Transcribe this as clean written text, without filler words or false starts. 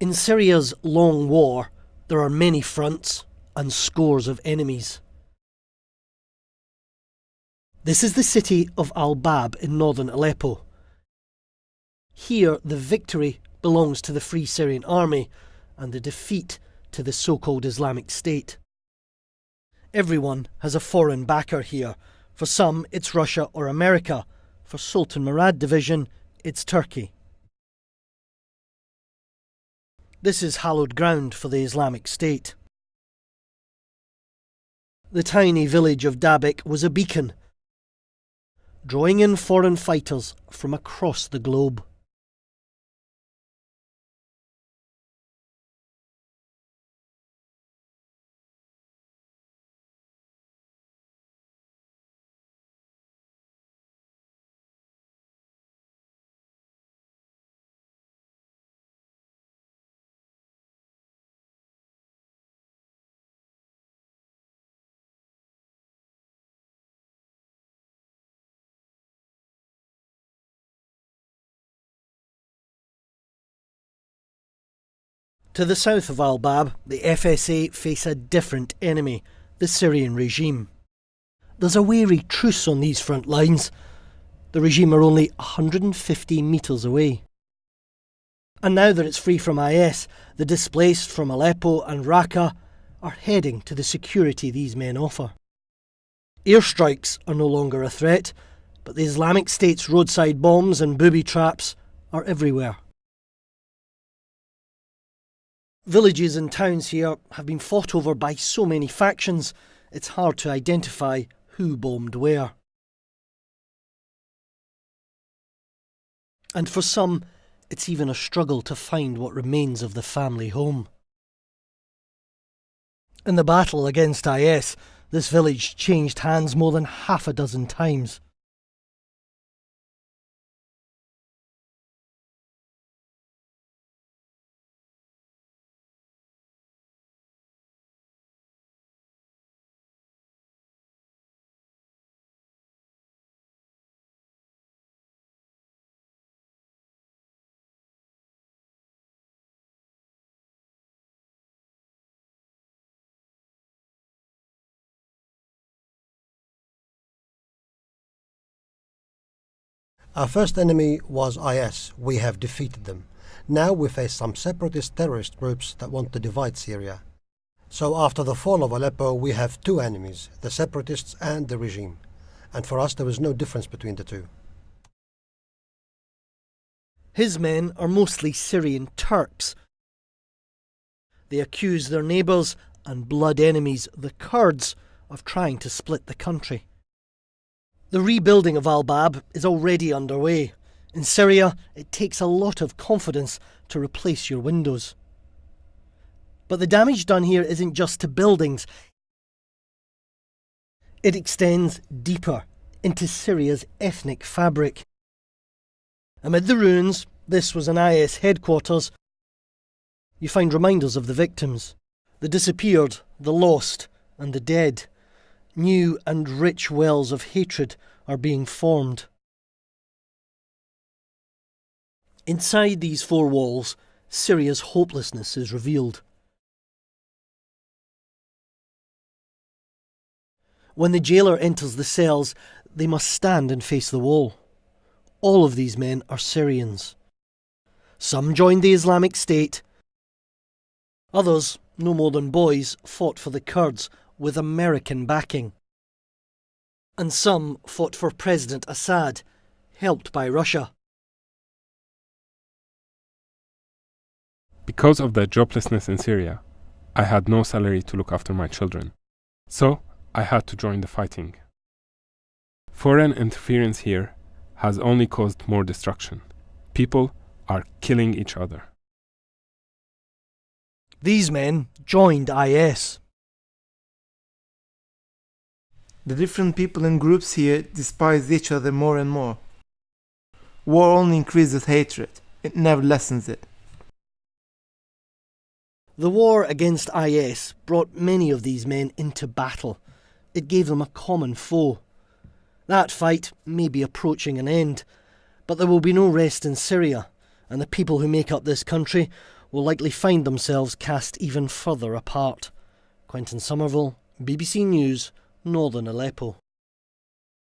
In Syria's long war, there are many fronts and scores of enemies. This is the city of Al-Bab in northern Aleppo. Here, the victory belongs to the Free Syrian Army and the defeat to the so-called Islamic State. Everyone has a foreign backer here. For some, it's Russia or America. For Sultan Murad Division, it's Turkey. This is hallowed ground for the Islamic State. The tiny village of Dabiq was a beacon, drawing in foreign fighters from across the globe. To the south of Al-Bab, the FSA face a different enemy, the Syrian regime. There's a wary truce on these front lines. The regime are only 150 metres away. And now that it's free from IS, the displaced from Aleppo and Raqqa are heading to the security these men offer. Airstrikes are no longer a threat, but the Islamic State's roadside bombs and booby traps are everywhere. Villages and towns here have been fought over by so many factions, it's hard to identify who bombed where. And for some, it's even a struggle to find what remains of the family home. In the battle against IS, this village changed hands more than half a dozen times. Our first enemy was IS. We have defeated them. Now we face some separatist terrorist groups that want to divide Syria. So after the fall of Aleppo, we have two enemies, the separatists and the regime. And for us there was no difference between the two. His men are mostly Syrian Turks. They accuse their neighbours and blood enemies, the Kurds, of trying to split the country. The rebuilding of Al-Bab is already underway. In Syria, it takes a lot of confidence to replace your windows. But the damage done here isn't just to buildings. It extends deeper into Syria's ethnic fabric. Amid the ruins, this was an IS headquarters, you find reminders of the victims, the disappeared, the lost, and the dead. New and rich wells of hatred are being formed. Inside these four walls, Syria's hopelessness is revealed. When the jailer enters the cells, they must stand and face the wall. All of these men are Syrians. Some joined the Islamic State. Others, no more than boys, fought for the Kurds with American backing. And some fought for President Assad, helped by Russia. Because of the joblessness in Syria, I had no salary to look after my children. So I had to join the fighting. Foreign interference here has only caused more destruction. People are killing each other. These men joined IS. The different people and groups here despise each other more and more. War only increases hatred, it never lessens it. The war against IS brought many of these men into battle. It gave them a common foe. That fight may be approaching an end, but there will be no rest in Syria, and the people who make up this country will likely find themselves cast even further apart. Quentin Somerville, BBC News, Northern Aleppo.